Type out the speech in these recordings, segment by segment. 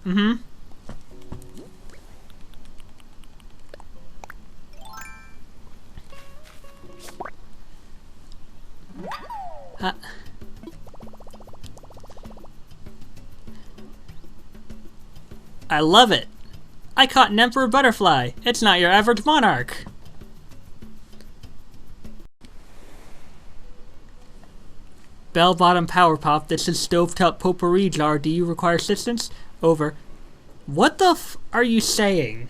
Mm-hmm. I love it. I caught an emperor butterfly. It's not your average monarch. Bell-bottom power pop, this is stovetop potpourri jar. Do you require assistance? Over. What the f are you saying?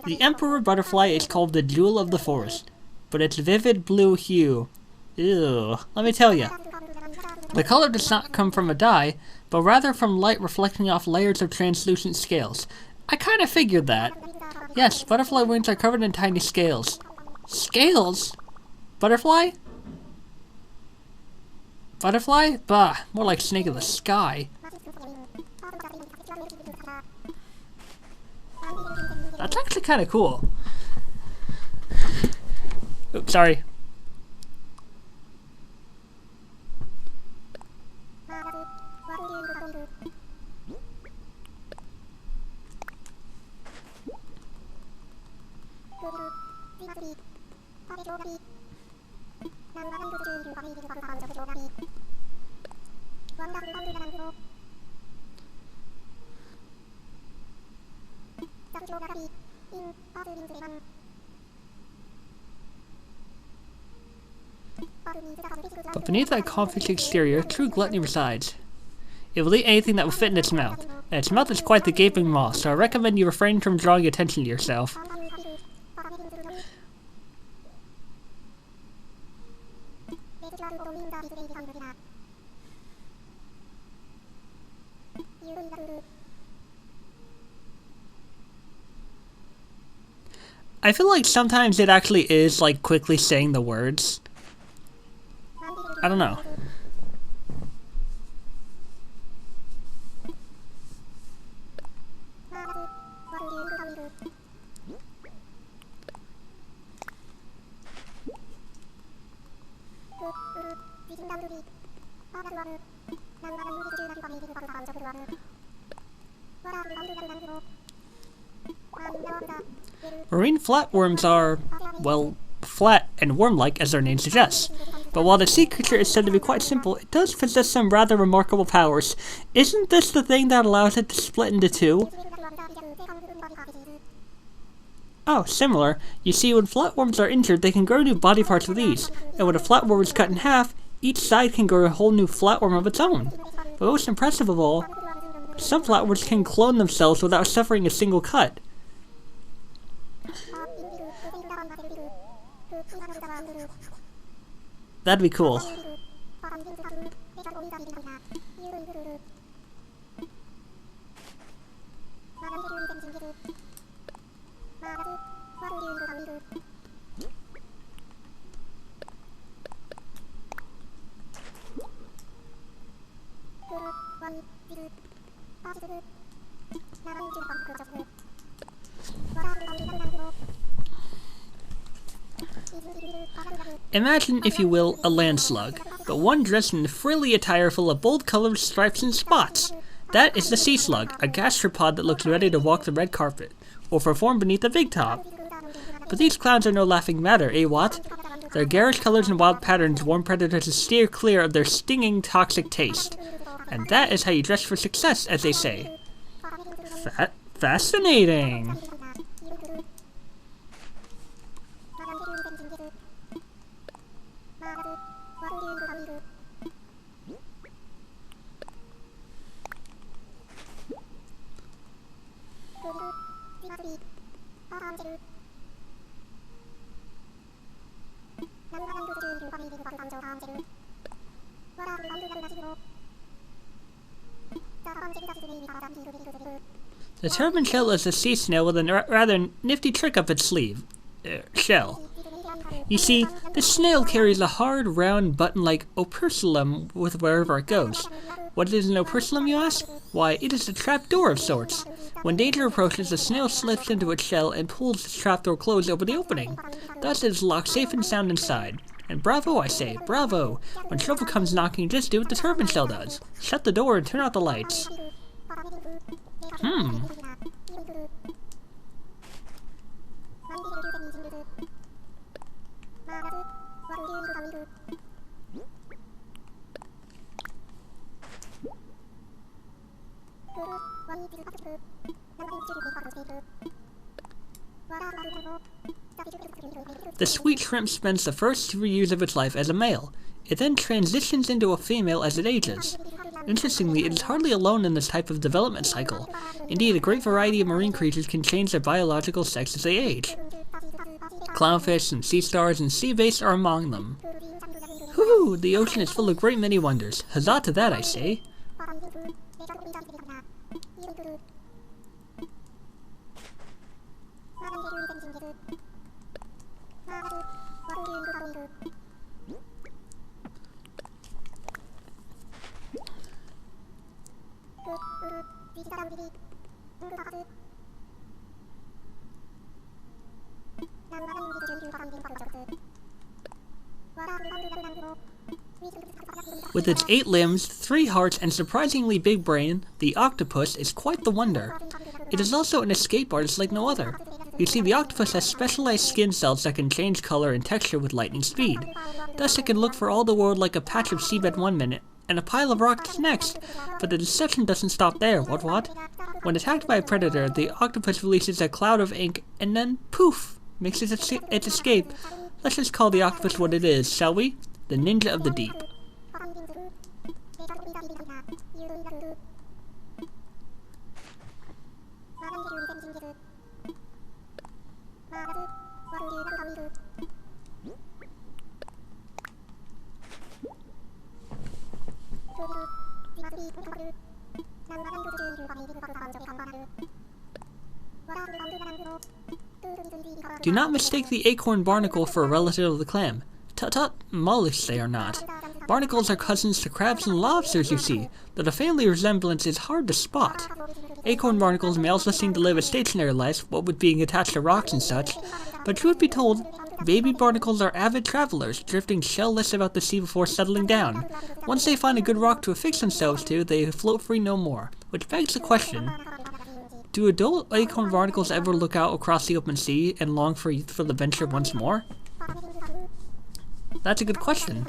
The emperor butterfly is called the jewel of the forest, but its vivid blue hue. Ew. Let me tell you. The color does not come from a dye, but rather from light reflecting off layers of translucent scales. I kind of figured that. Yes, butterfly wings are covered in tiny scales. Scales? Butterfly? Butterfly? Bah, more like snake of the sky. That's actually kind of cool. Oops, sorry. But beneath that confused exterior, true gluttony resides. It will eat anything that will fit in its mouth, and its mouth is quite the gaping maw, so I recommend you refrain from drawing attention to yourself. I feel like sometimes it actually is like quickly saying the words. I don't know. Marine flatworms are, well, flat and worm-like as their name suggests. But while the sea creature is said to be quite simple, it does possess some rather remarkable powers. Isn't this the thing that allows it to split into two? Oh, similar. You see, when flatworms are injured, they can grow new body parts with ease. And when a flatworm is cut in half, each side can grow a whole new flatworm of its own. But most impressive of all, some flatworms can clone themselves without suffering a single cut. That'd be cool. Imagine, if you will, a land slug, but one dressed in frilly attire full of bold-colored stripes and spots. That is the sea slug, a gastropod that looks ready to walk the red carpet, or perform beneath the big top. But these clowns are no laughing matter, eh, what? Their garish colors and wild patterns warn predators to steer clear of their stinging, toxic taste. And that is how you dress for success, as they say. Fascinating! The turban shell is a sea snail with a rather nifty trick up its sleeve. Shell. You see, the snail carries a hard, round, button-like operculum with wherever it goes. What is an operculum, you ask? Why, it is a trapdoor of sorts. When danger approaches, the snail slips into its shell and pulls the trapdoor closed over the opening. Thus it is locked safe and sound inside. And bravo, I say, bravo! When trouble comes knocking, just do what the turban shell does. Shut the door and turn out the lights. The sweet shrimp spends the first 3 years of its life as a male. It then transitions into a female as it ages. Interestingly, it is hardly alone in this type of development cycle. Indeed, a great variety of marine creatures can change their biological sex as they age. Clownfish and sea stars and sea bass are among them. Whoo! The ocean is full of great many wonders. Huzzah to that, I say. With its 8 limbs, 3 hearts, and surprisingly big brain, the octopus is quite the wonder. It is also an escape artist like no other. You see, the octopus has specialized skin cells that can change color and texture with lightning speed. Thus it can look for all the world like a patch of seabed one minute, and a pile of rocks next. But the deception doesn't stop there, what? When attacked by a predator, the octopus releases a cloud of ink, and then, poof, makes its escape. Let's just call the octopus what it is, shall we? The ninja of the deep. Do not mistake the acorn barnacle for a relative of the clam. Tut-tut, mollusks they are not. Barnacles are cousins to crabs and lobsters, you see, though the family resemblance is hard to spot. Acorn barnacles may also seem to live a stationary life, what with being attached to rocks and such, but truth be told, baby barnacles are avid travelers, drifting shell-less about the sea before settling down. Once they find a good rock to affix themselves to, they float free no more. Which begs the question, do adult acorn barnacles ever look out across the open sea and long for the venture once more? That's a good question.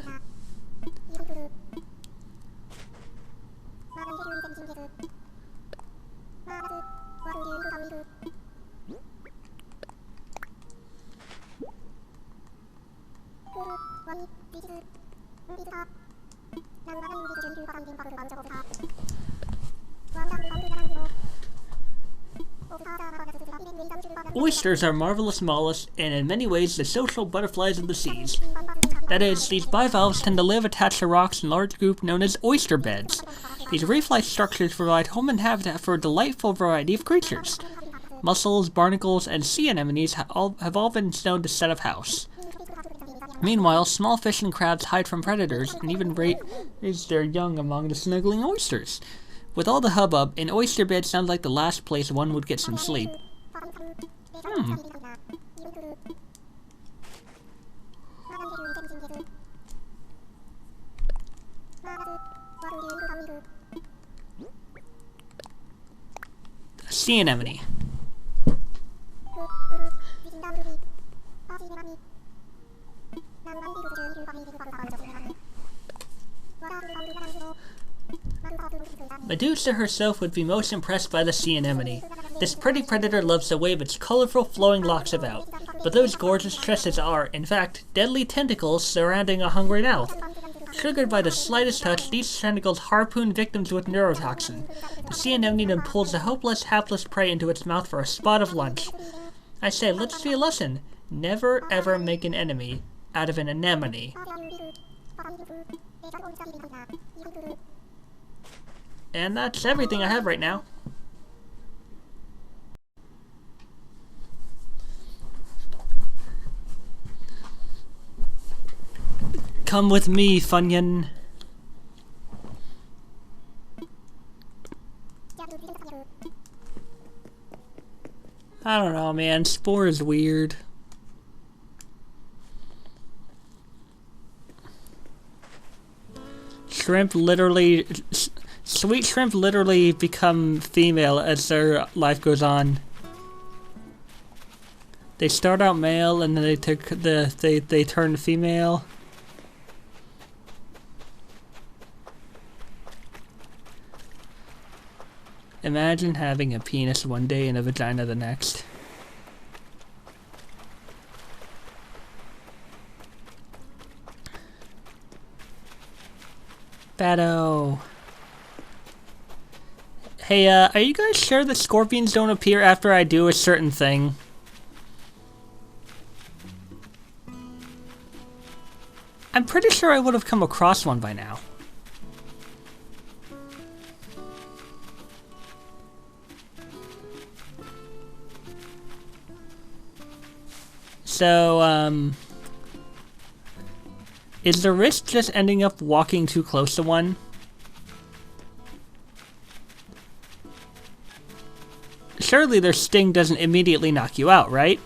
Oysters are marvelous mollusks and in many ways the social butterflies of the seas. That is, these bivalves tend to live attached to rocks in a large group known as oyster beds. These reef-like structures provide home and habitat for a delightful variety of creatures. Mussels, barnacles, and sea anemones have all been known to set up house. Meanwhile, small fish and crabs hide from predators and even raise their young among the snuggling oysters. With all the hubbub, an oyster bed sounds like the last place one would get some sleep. Sea anemone. Medusa herself would be most impressed by the sea anemone. This pretty predator loves to wave its colorful, flowing locks about, but those gorgeous tresses are, in fact, deadly tentacles surrounding a hungry mouth. Triggered by the slightest touch, these tentacles harpoon victims with neurotoxin. The sea anemone then pulls the hopeless, hapless prey into its mouth for a spot of lunch. I say, let's see a lesson. Never ever make an enemy out of an anemone. And that's everything I have right now. Come with me, Funyun. I don't know, man. Spore is weird. Sweet shrimp literally become female as their life goes on. They start out male and then they turn female. Imagine having a penis one day and a vagina the next. Bado. Hey, are you guys sure that scorpions don't appear after I do a certain thing? I'm pretty sure I would have come across one by now. So, is the risk just ending up walking too close to one? Surely their sting doesn't immediately knock you out, right?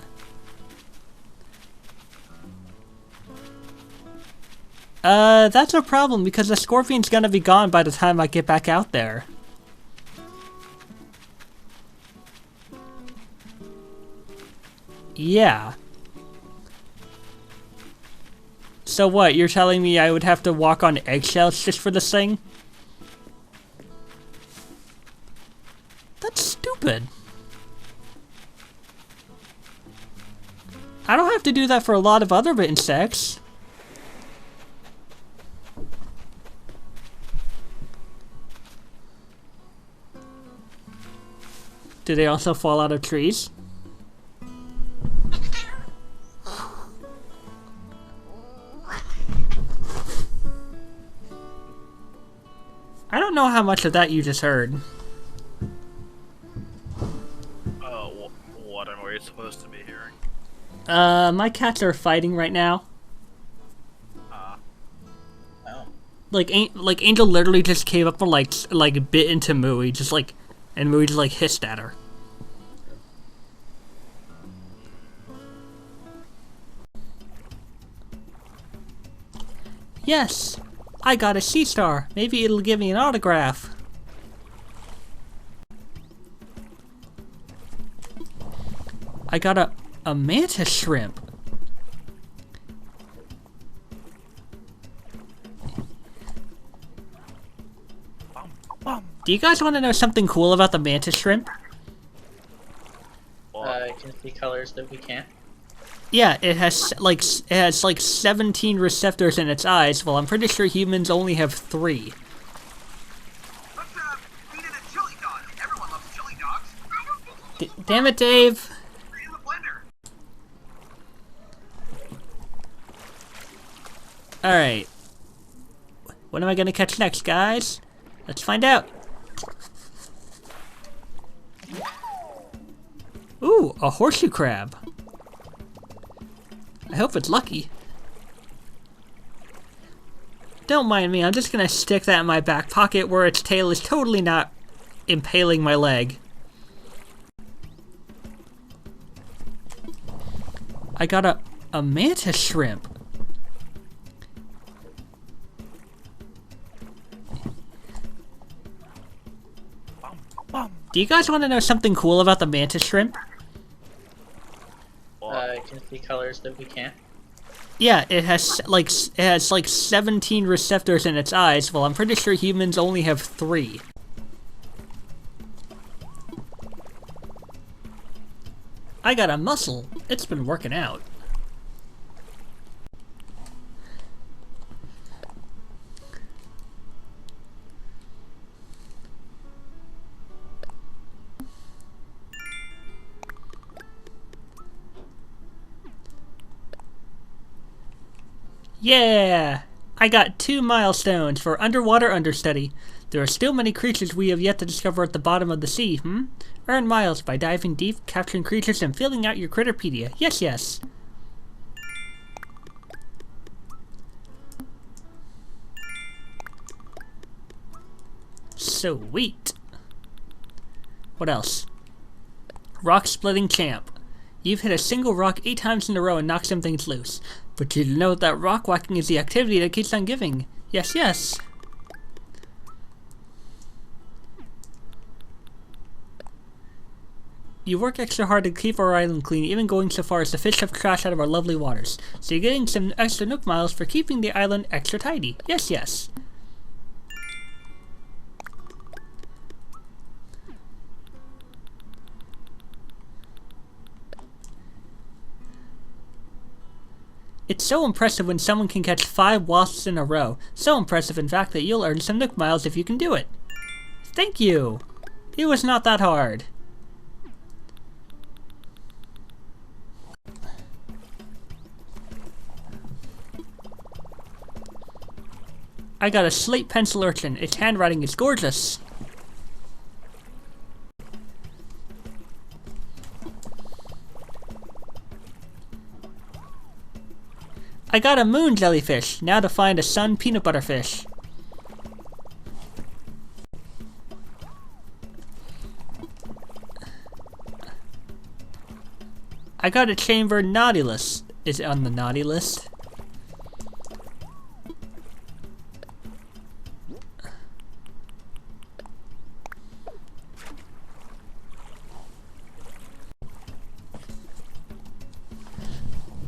That's a problem because the scorpion's gonna be gone by the time I get back out there. Yeah. So what, you're telling me I would have to walk on eggshells just for this thing? That's stupid. I don't have to do that for a lot of other insects. Do they also fall out of trees? I don't know how much of that you just heard. Oh, what am we supposed to be hearing? My cats are fighting right now. Oh. Like Angel literally just came up and like bit into Mooey, and Mooey just like hissed at her. Yes, I got a sea star. Maybe it'll give me an autograph. I got a Mantis Shrimp. Do you guys want to know something cool about the Mantis Shrimp? Can see colors that we can't. Yeah, it has like 17 receptors in its eyes, while I'm pretty sure humans only have 3. Let's feed it a chili dog. Everyone loves chili dogs. Damn it, Dave! In the blender. Alright. What am I gonna catch next, guys? Let's find out. Ooh, a horseshoe crab. I hope it's lucky. Don't mind me, I'm just gonna stick that in my back pocket where its tail is totally not impaling my leg. I got a Mantis Shrimp. Do you guys want to know something cool about the Mantis Shrimp? Can see colors that we can't. Yeah, it has like 17 receptors in its eyes, while I'm pretty sure humans only have 3. I got a mussel. It's been working out. Yeah! I got 2 milestones for underwater understudy. There are still many creatures we have yet to discover at the bottom of the sea, Earn miles by diving deep, capturing creatures, and filling out your Critterpedia. Yes, yes. Sweet. What else? Rock splitting champ. You've hit a single rock 8 times in a row and knocked some things loose. But you know that rock whacking is the activity that keeps on giving. Yes, yes. You work extra hard to keep our island clean, even going so far as to fish up trash out of our lovely waters. So you're getting some extra Nook miles for keeping the island extra tidy. Yes, yes. It's so impressive when someone can catch 5 wasps in a row. So impressive, in fact, that you'll earn some Nook miles if you can do it. Thank you! It was not that hard. I got a slate pencil urchin. Its handwriting is gorgeous. I got a moon jellyfish. Now to find a sun peanut butter fish. I got a chambered Nautilus. Is it on the naughty list?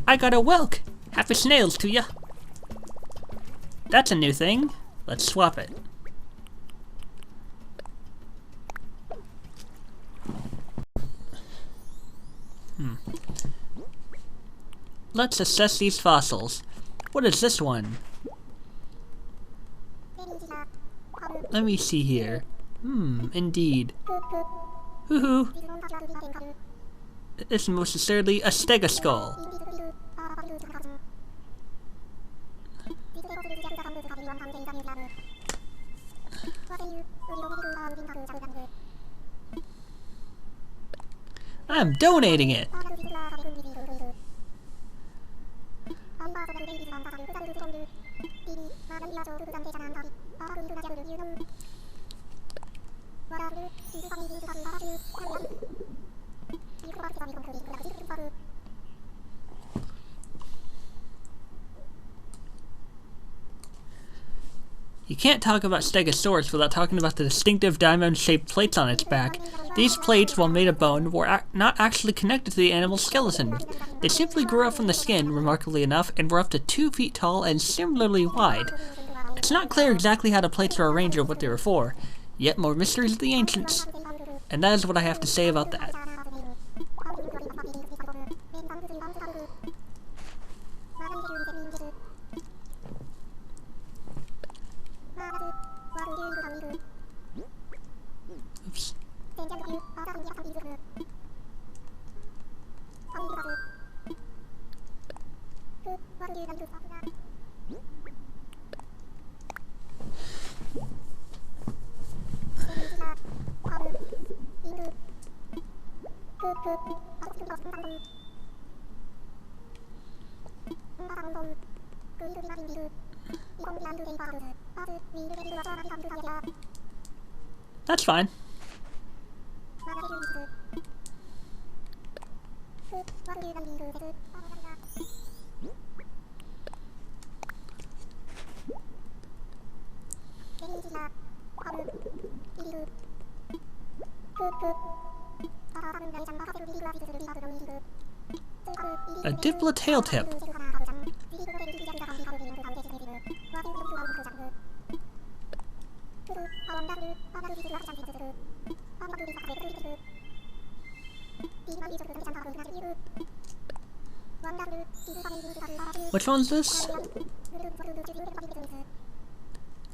I got a whelk. Happy snails to ya. That's a new thing. Let's swap it. Let's assess these fossils. What is this one? Let me see here. Indeed. Hoo-hoo. It's most assuredly a Stegosaurus. I'm donating it. You can't talk about Stegosaurus without talking about the distinctive diamond-shaped plates on its back. These plates, while made of bone, were not actually connected to the animal's skeleton. They simply grew up from the skin, remarkably enough, and were up to 2 feet tall and similarly wide. It's not clear exactly how the plates were arranged or what they were for, yet more mysteries of the ancients. And that is what I have to say about that. Oops. That's fine. A diploid tail tip. Which one's this?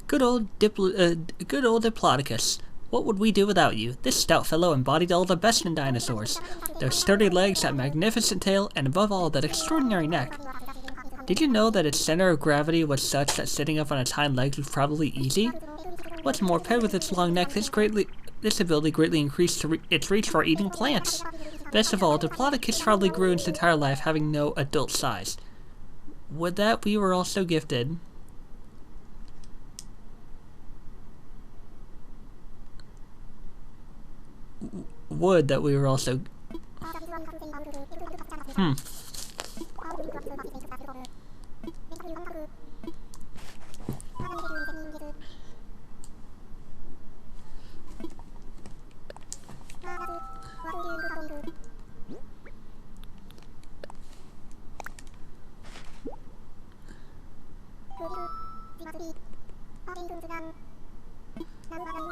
Good old Diplodocus. What would we do without you? This stout fellow embodied all the best in dinosaurs. Their sturdy legs, that magnificent tail, and above all, that extraordinary neck. Did you know that its center of gravity was such that sitting up on its hind legs was probably easy? What's more, paired with its long neck, this ability greatly increased its reach for eating plants. Best of all, Diplodocus probably grew its entire life having no adult size. Would that we were also gifted? Would that we were also...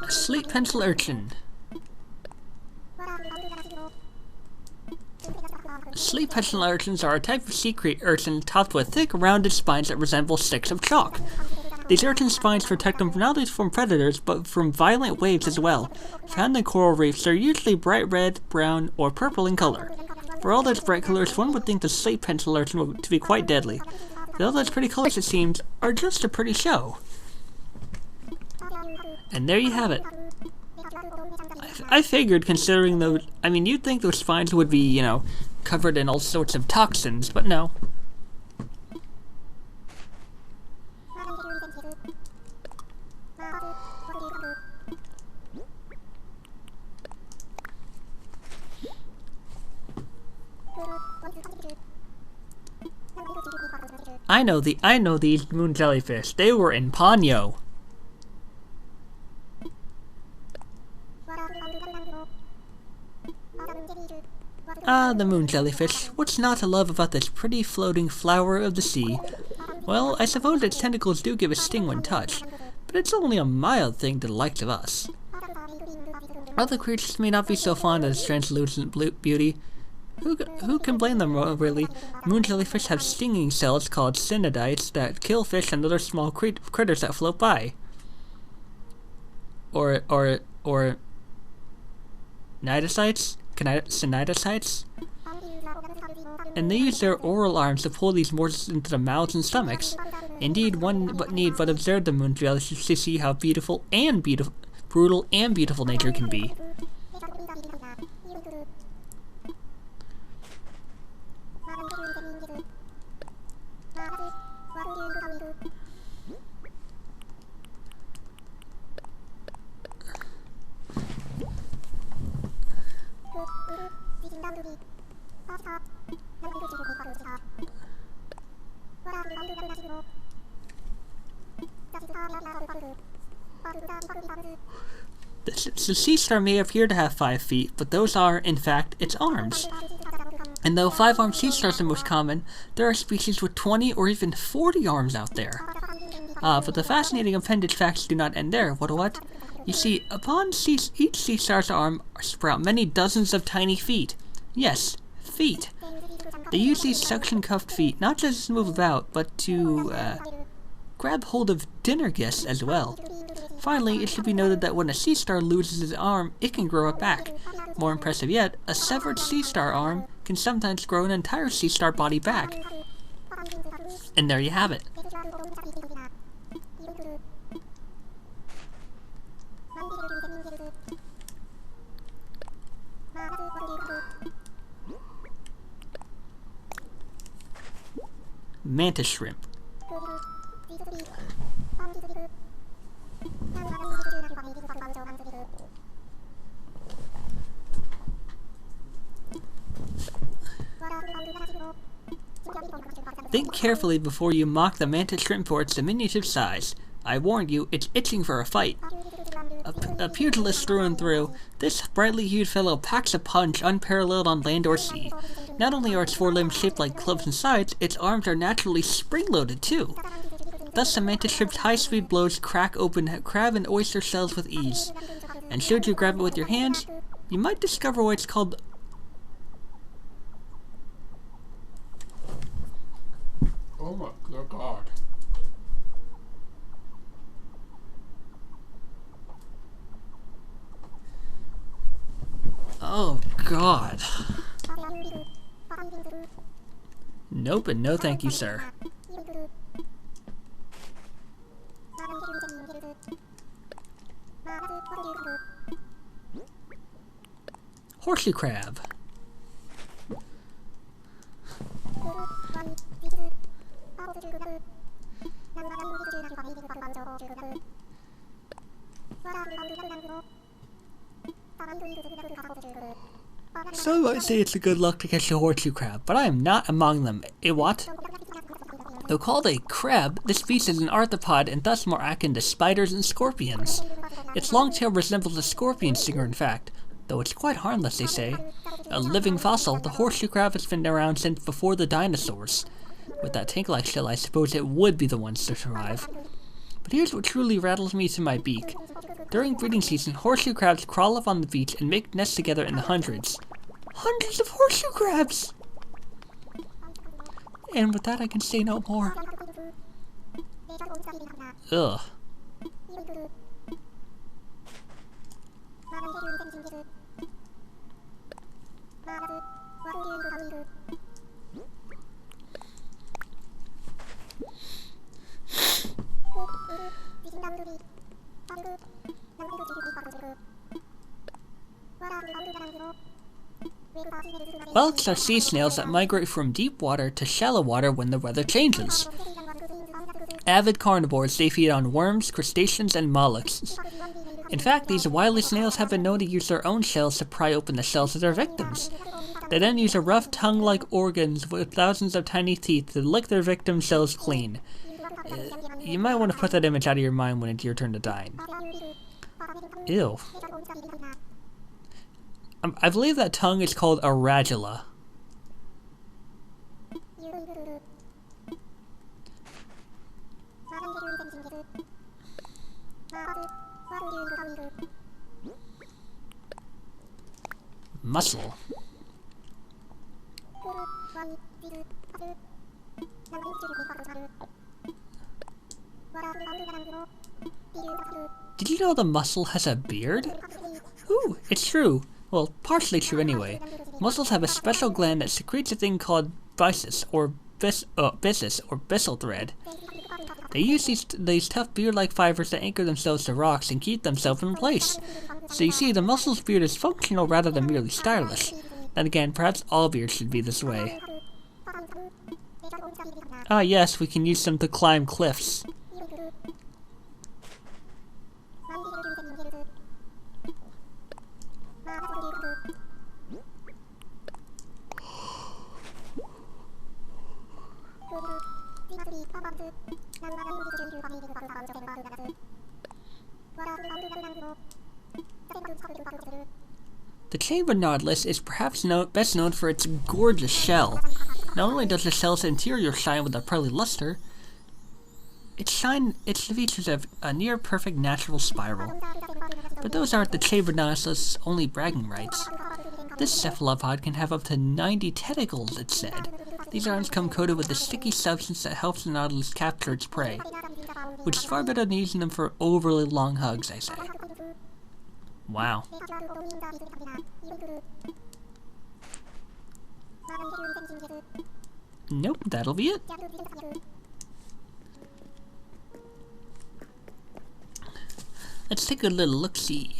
A sleep pencil urchin. Sleep pencil urchins are a type of sea urchin topped with thick, rounded spines that resemble sticks of chalk. These urchin spines protect them not only from predators, but from violent waves as well. Found in coral reefs, they're usually bright red, brown, or purple in color. For all those bright colors, one would think the sleep pencil urchin to be quite deadly. Though those pretty colors, it seems, are just a pretty show. And there you have it. I figured, considering those... I mean, you'd think those spines would be, you know, covered in all sorts of toxins, but no. I know these moon jellyfish. They were in Ponyo. Ah, the moon jellyfish. What's not to love about this pretty floating flower of the sea? Well, I suppose its tentacles do give a sting when touched, but it's only a mild thing to the likes of us. Other creatures may not be so fond of its translucent beauty. Who can blame them, really? Moon jellyfish have stinging cells called cnidites that kill fish and other small critters that float by. Or cnidocytes? Cnidocytes? And they use their oral arms to pull these morsels into their mouths and stomachs. Indeed, one need but observe the moon jellyfish to see how brutal and beautiful nature can be. The sea star may appear to have 5 feet, but those are, in fact, its arms. And though 5-armed sea stars are most common, there are species with 20 or even 40 arms out there. But the fascinating appendage facts do not end there. What? You see, upon each sea star's arm sprout many dozens of tiny feet. Yes, feet. They use these suction-cuffed feet not just to move about, but to grab hold of dinner guests as well. Finally, it should be noted that when a sea star loses its arm, it can grow it back. More impressive yet, a severed sea star arm can sometimes grow an entire sea star body back. And there you have it. Mantis shrimp. Think carefully before you mock the mantis shrimp for its diminutive size. I warned you, it's itching for a fight. A pugilist through and through, this brightly hued fellow packs a punch unparalleled on land or sea. Not only are its forelimbs shaped like clubs and sides, its arms are naturally spring-loaded too. Thus the mantis shrimp's high-speed blows crack open crab and oyster shells with ease. And should you grab it with your hands, you might discover why it's called... Oh my god. Oh god. Nope and no thank you, sir. Horseshoe crab. Some might say it's a good luck to catch a horseshoe crab, but I am not among them. A what? Though called a crab, this beast is an arthropod and thus more akin to spiders and scorpions. Its long tail resembles a scorpion stinger, in fact, though it's quite harmless, they say. A living fossil, the horseshoe crab has been around since before the dinosaurs. With that tank-like shell, I suppose it would be the ones to survive. But here's what truly rattles me to my beak. During breeding season, horseshoe crabs crawl up on the beach and make nests together in the hundreds. Hundreds of horseshoe crabs! And with that, I can say no more. Ugh. Whelks are sea snails that migrate from deep water to shallow water when the weather changes. Avid carnivores, they feed on worms, crustaceans, and mollusks. In fact, these wily snails have been known to use their own shells to pry open the shells of their victims. They then use a rough tongue-like organs with thousands of tiny teeth to lick their victims' shells clean. You might want to put that image out of your mind when it's your turn to dine. Ew. I believe that tongue is called a radula. Mussel. Did you know the mussel has a beard? Ooh, it's true. Well, partially true anyway. Mussels have a special gland that secretes a thing called byssus, or byssal thread. They use these tough beard-like fibers to anchor themselves to rocks and keep themselves in place. So you see, the mussel's beard is functional rather than merely stylish. Then again, perhaps all beards should be this way. Ah yes, we can use them to climb cliffs. The chamber Nautilus is perhaps best known for its gorgeous shell. Not only does the shell's interior shine with a pearly luster, its features a near-perfect natural spiral. But those aren't the chamber Nautilus' only bragging rights. This cephalopod can have up to 90 tentacles, it's said. These arms come coated with a sticky substance that helps the Nautilus capture its prey, which is far better than using them for overly long hugs, I say. Wow. Nope, that'll be it. Let's take a little look-see.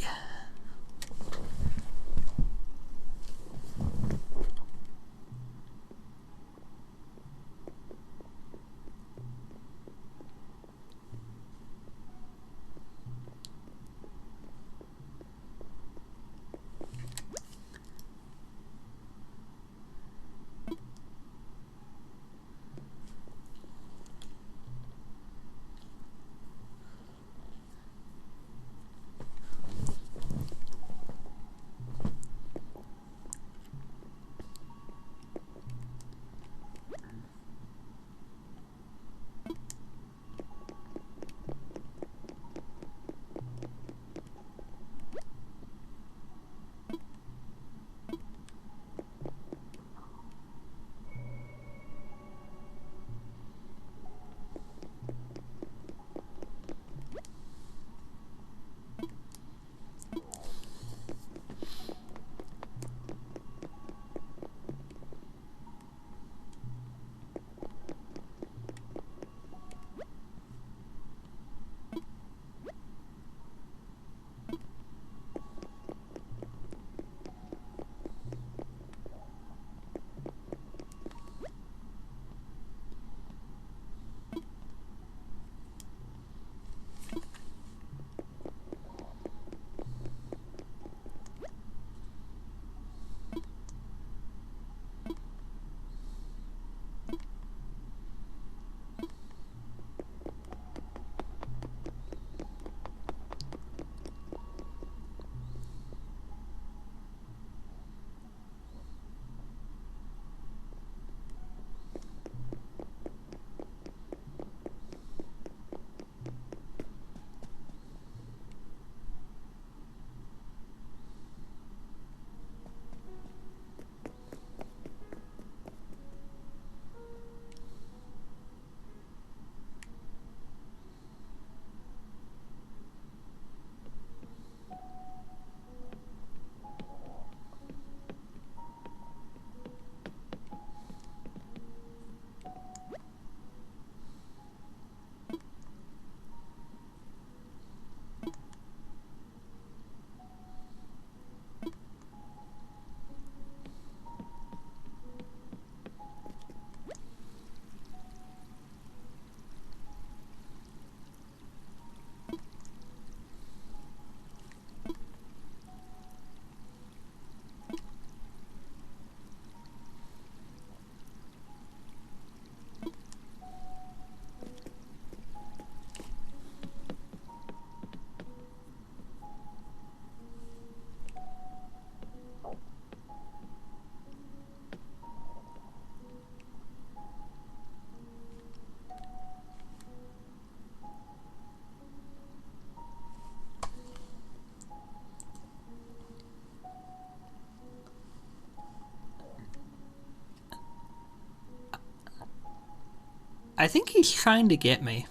I think he's trying to get me.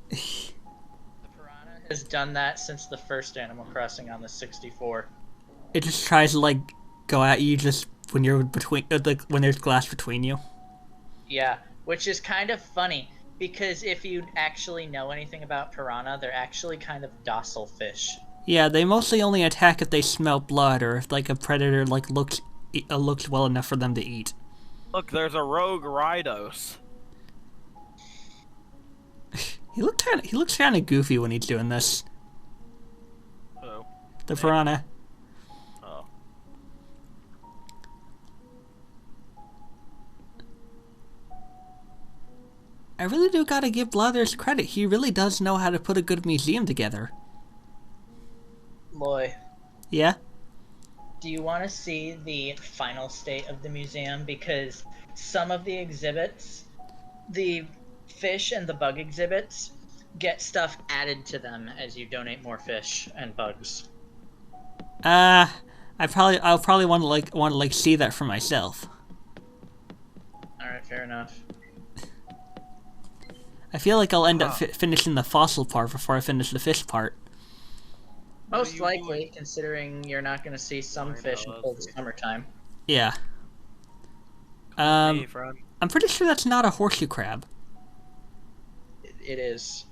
The piranha has done that since the first Animal Crossing on the 64. It just tries to like go at you just when you're between, like when there's glass between you. Yeah, which is kind of funny because if you actually know anything about piranha, they're actually kind of docile fish. Yeah, they mostly only attack if they smell blood or if like a predator like looks well enough for them to eat. Look, there's a rogue Rhydos. He looks kind of goofy when he's doing this. Oh. The piranha. Oh. I really do gotta give Blathers credit. He really does know how to put a good museum together. Loy, Yeah? do you want to see the final state of the museum? Because some of the exhibits, the fish and the bug exhibits, get stuff added to them as you donate more fish and bugs. I'll probably want to see that for myself. Alright, fair enough. I feel like I'll end up finishing the fossil part before I finish the fish part. Most likely, considering you're not going to see some fish until the summertime. Yeah. Hey, friend. I'm pretty sure that's not a horseshoe crab. It is.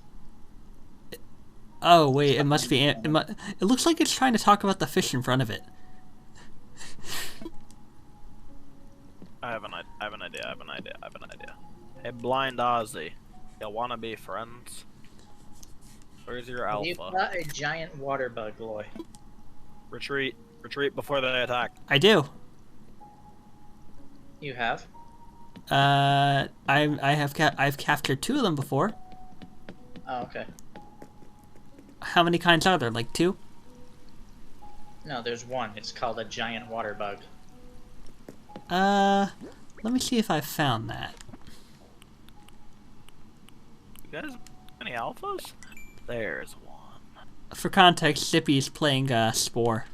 Oh wait, it must be. It looks like it's trying to talk about the fish in front of it. I have an idea. Hey, Blind Ozzy, you wanna be friends? Where's your alpha? You've got a giant water bug, Loy. Retreat before they attack. I do. You have? I've captured 2 of them before. Oh, okay. How many kinds are there? Like 2? No, there's one. It's called a giant water bug. Let me see if I found that. You guys have any alphas? There's one. For context, Zippy's playing Spore.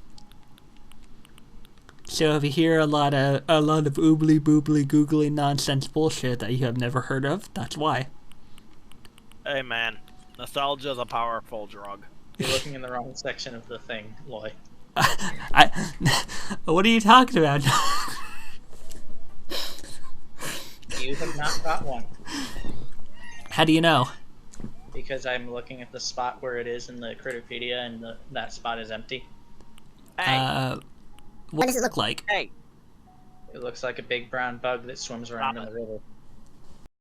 So if you hear a lot of oobly boobly googly nonsense bullshit that you have never heard of, that's why. Hey man, nostalgia's a powerful drug. You're looking in the wrong section of the thing, Loy. What are you talking about? You have not got one. How do you know? Because I'm looking at the spot where it is in the Critterpedia, and that spot is empty. Hey, What does it look like? hey, It looks like a big brown bug that swims around in the river.